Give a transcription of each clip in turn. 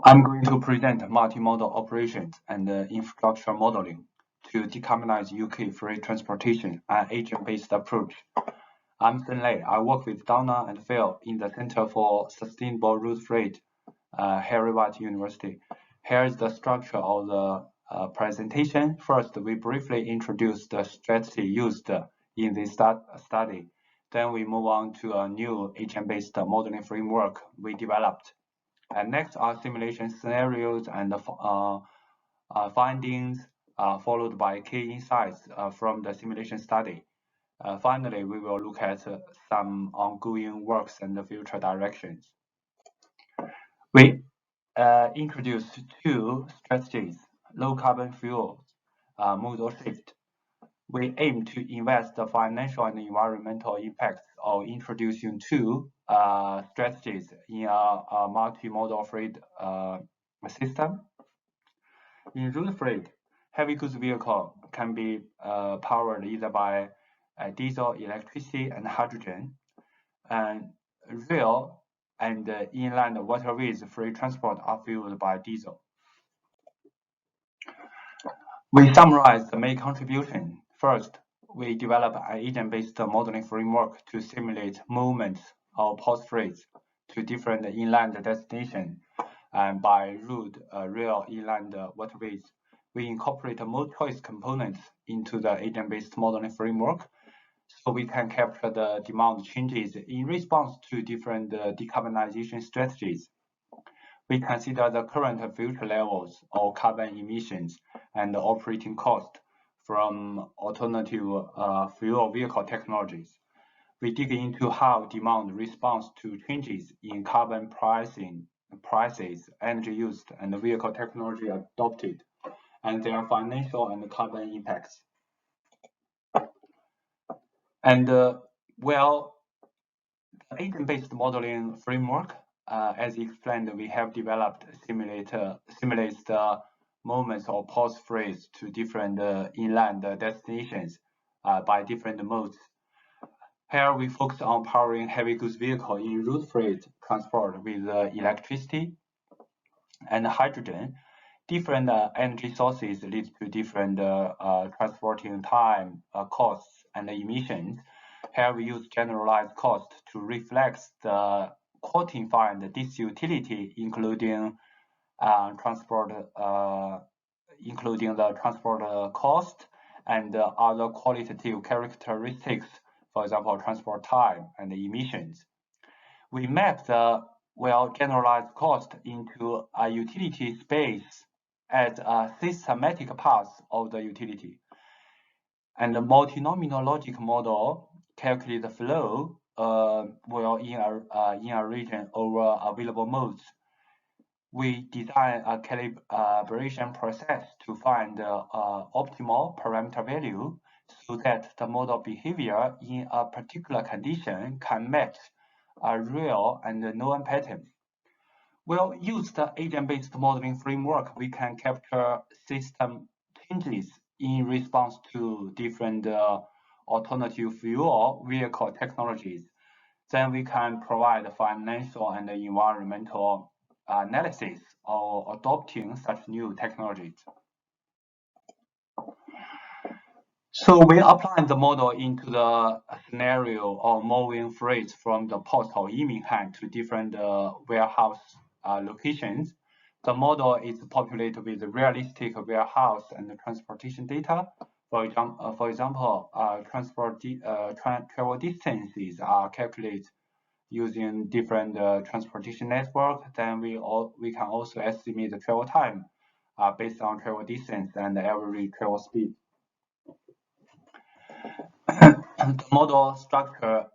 I'm going to present multi-modal operations and infrastructure modeling to decarbonize UK freight transportation, an agent-based approach. I'm Sun Lei. I work with Donna and Phil in the Center for Sustainable Route Freight, Harvard University. Here is the structure of the presentation. First, we briefly introduce the strategy used in this study. Then we move on to a new agent-based modeling framework we developed. And next are simulation scenarios and findings, followed by key insights from the simulation study. Finally, we will look at some ongoing works and the future directions. We introduced two strategies: low carbon fuels, modal shift. We aim to invest the financial and environmental impacts of introducing two strategies in a multi-modal freight system. In road freight, heavy goods vehicle can be powered either by diesel, electricity, and hydrogen. And rail and inland waterways freight transport are fueled by diesel. We summarize the main contribution. First, we develop an agent-based modeling framework to simulate movements of port freights to different inland destinations and by road, rail, inland waterways. We incorporate mode choice components into the agent-based modeling framework so we can capture the demand changes in response to different decarbonization strategies. We consider the current and future levels of carbon emissions and operating cost from alternative fuel vehicle technologies. We dig into how demand responds to changes in carbon prices, energy used, and vehicle technology adopted, and their financial and carbon impacts. And well, the agent-based modeling framework, as explained, we have developed simulates the movements of port freights to different inland destinations by different modes. Here we focus on powering heavy goods vehicle in road freight transport with electricity and hydrogen. Different energy sources lead to different transporting time, costs, and emissions. Here we use generalized cost to reflect the quantified disutility, including the transport cost and other qualitative characteristics, for example, transport time and emissions. We map the generalized cost into a utility space as a systematic path of the utility. And the multinomial logic model calculates the flow in a region over available modes. We design a calibration process to find the optimal parameter value so that the model behavior in a particular condition can match a real and known pattern. We'll use the agent-based modeling framework. We can capture system changes in response to different alternative fuel vehicle technologies. Then we can provide financial and environmental analysis of adopting such new technologies. So we apply the model into the scenario of moving freight from the port of Birmingham to different warehouse locations. The model is populated with realistic warehouse and transportation data. For example, travel distances are calculated using different transportation network. Then we can also estimate the travel time based on travel distance and the average travel speed. The model structure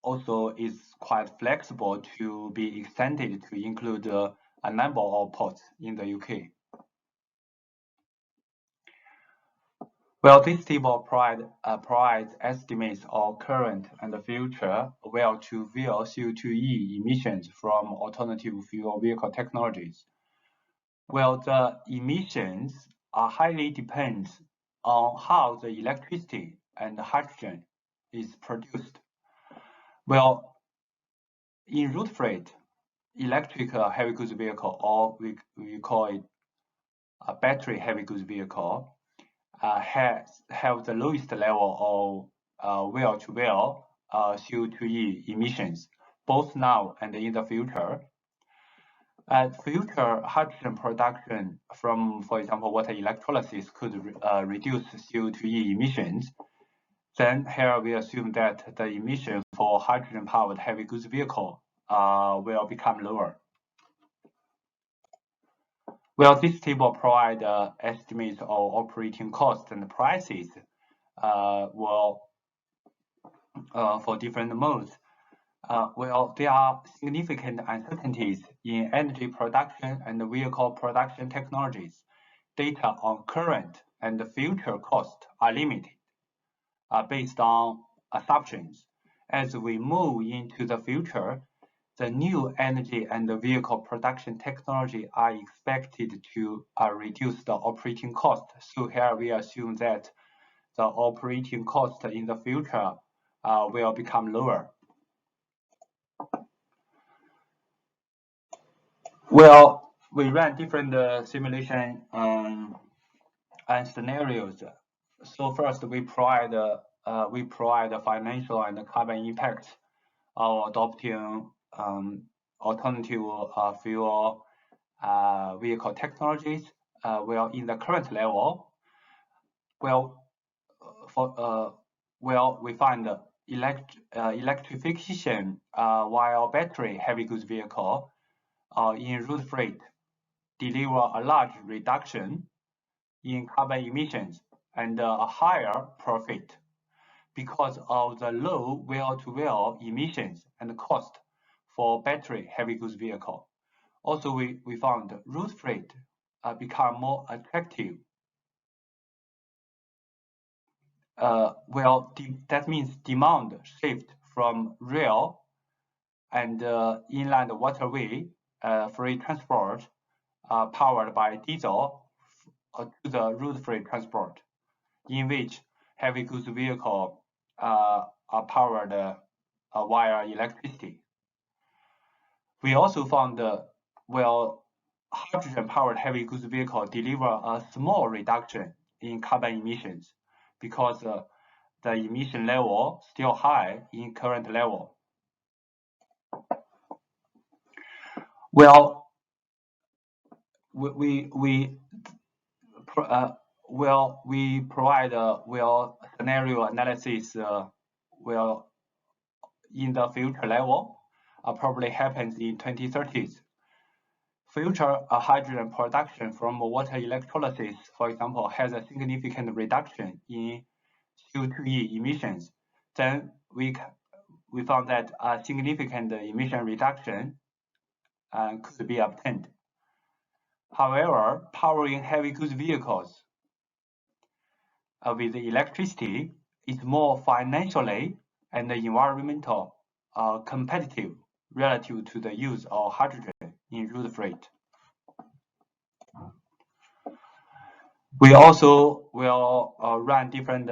also is quite flexible to be extended to include a number of ports in the UK. Well, this table provides estimates of current and future well-to-wheel CO2e emissions from alternative fuel vehicle technologies. Well, the emissions are highly dependent on how the electricity and the hydrogen is produced. Well, in road freight, electric heavy goods vehicle, or we call it a battery heavy goods vehicle, have the lowest level of wheel-to-wheel CO2e emissions, both now and in the future. Future hydrogen production from, for example, water electrolysis could reduce CO2e emissions. Then here we assume that the emission for hydrogen-powered heavy goods vehicle will become lower. Well, this table provides estimates of operating costs and prices for different modes. Well, there are significant uncertainties in energy production and vehicle production technologies. Data on current and future costs are limited based on assumptions. As we move into the future, the new energy and the vehicle production technology are expected to reduce the operating cost. So here we assume that the operating cost in the future will become lower. Well, we ran different simulation and scenarios. So first, we provide the financial and carbon impact of adopting alternative fuel vehicle technologies. Well, in the current level, we find electrification while battery heavy goods vehicle in road freight deliver a large reduction in carbon emissions and a higher profit because of the low wheel-to-wheel emissions and cost for battery heavy goods vehicle. Also, we found road freight become more attractive. Well, that means demand shift from rail and inland waterway freight transport powered by diesel to the road freight transport, in which heavy goods vehicle are powered via electricity. We also found hydrogen-powered heavy goods vehicle deliver a small reduction in carbon emissions because the emission level still high in current level. Well, we provide scenario analysis in the future level probably happens in 2030s. Future hydrogen production from water electrolysis, for example, has a significant reduction in CO2e emissions. Then we found that a significant emission reduction could be obtained. However, powering heavy goods vehicles with electricity is more financially and environmental competitive relative to the use of hydrogen in road freight. We also will run different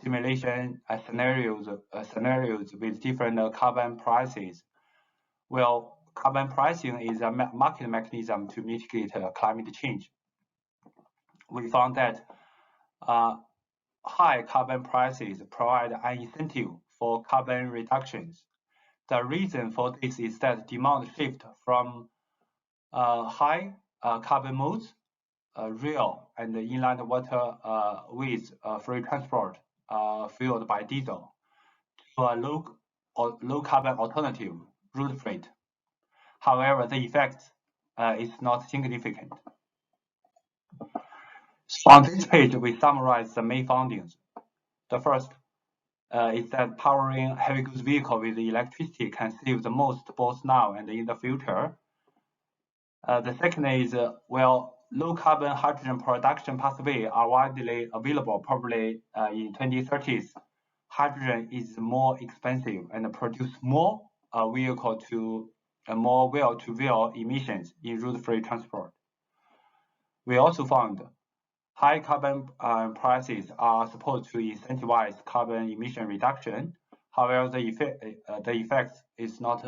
simulation scenarios with different carbon prices. Well, carbon pricing is a market mechanism to mitigate climate change. We found that high carbon prices provide an incentive for carbon reductions. The reason for this is that demand shift from high carbon modes, rail and inland waterways freight transport fueled by diesel, to a low carbon alternative, road freight. However, the effect is not significant. So on this page, we summarize the main findings. The first is that powering heavy goods vehicle with electricity can save the most both now and in the future. The second is, low carbon hydrogen production pathways are widely available. Probably in 2030s, hydrogen is more expensive and produce more wheel-to-wheel emissions in road freight transport. We also found high carbon prices are supposed to incentivize carbon emission reduction. However, the effects is not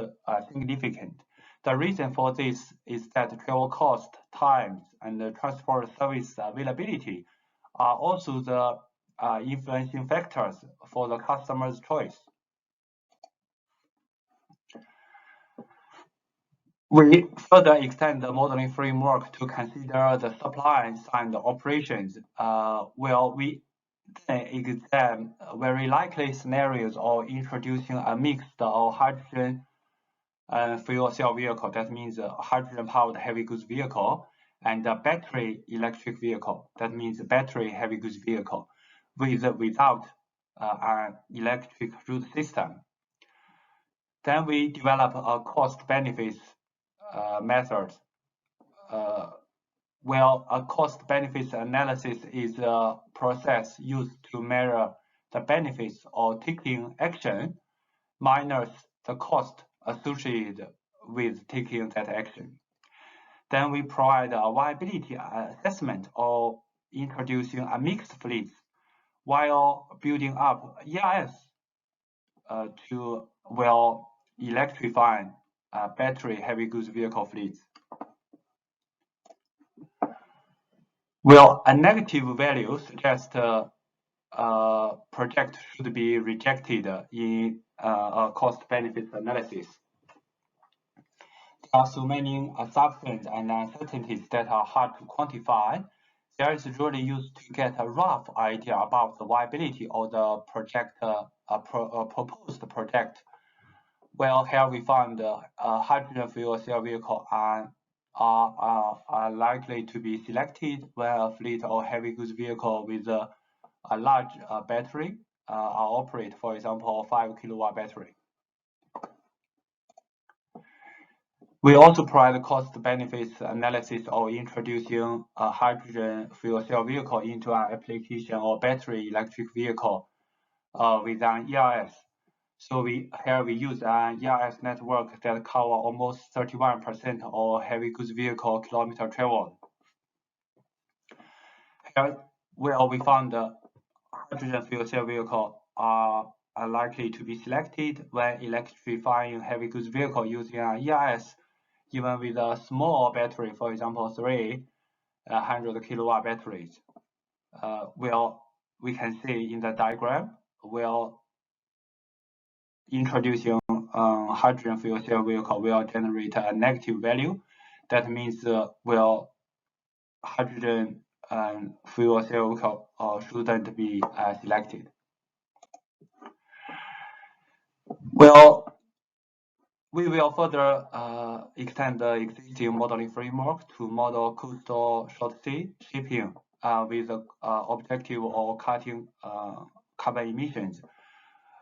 significant. The reason for this is that travel cost, times, and the transport service availability are also the influencing factors for the customer's choice. We further extend the modeling framework to consider the supply side operations. Well, we then examine very likely scenarios of introducing a mixed or hydrogen fuel cell vehicle. That means a hydrogen-powered heavy goods vehicle and a battery electric vehicle. That means a battery heavy goods vehicle without an electric route system. Then we develop a cost-benefits method. Well, a cost-benefits analysis is a process used to measure the benefits of taking action minus the cost associated with taking that action. Then we provide a viability assessment of introducing a mixed fleet while building up EIS to electrify battery heavy goods vehicle fleets. Well, a negative value suggests a project should be rejected in a cost-benefit analysis. There are so many assumptions and uncertainties that are hard to quantify. There is really used to get a rough idea about the viability of the project, proposed project. Well, here we found a hydrogen fuel cell vehicle are likely to be selected when a fleet or heavy goods vehicle with a large battery are operate, for example, a 5 kilowatt battery. We also provide cost benefits analysis of introducing a hydrogen fuel cell vehicle into an application or battery electric vehicle with an ERS. So here we use an ERS network that cover almost 31% of heavy goods vehicle kilometer traveled. Here, where we found the hydrogen fuel cell vehicle are likely to be selected when electrifying heavy goods vehicle using an ERS, even with a small battery, for example, 300 kilowatt batteries. Well, we can see in the diagram, well, introducing hydrogen fuel cell vehicle will generate a negative value. That means hydrogen fuel cell vehicle shouldn't be selected. Well, we will further extend the existing modeling framework to model coastal short sea shipping with the objective of cutting carbon emissions.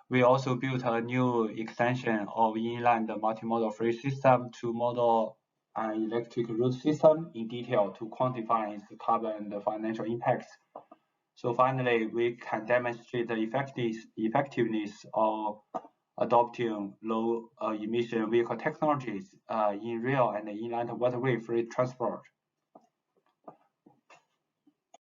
We also built a new extension of inland multimodal freight system to model an electric route system in detail to quantify its carbon and financial impacts. So finally, we can demonstrate the effectiveness of adopting low emission vehicle technologies in rail and inland waterway freight transport.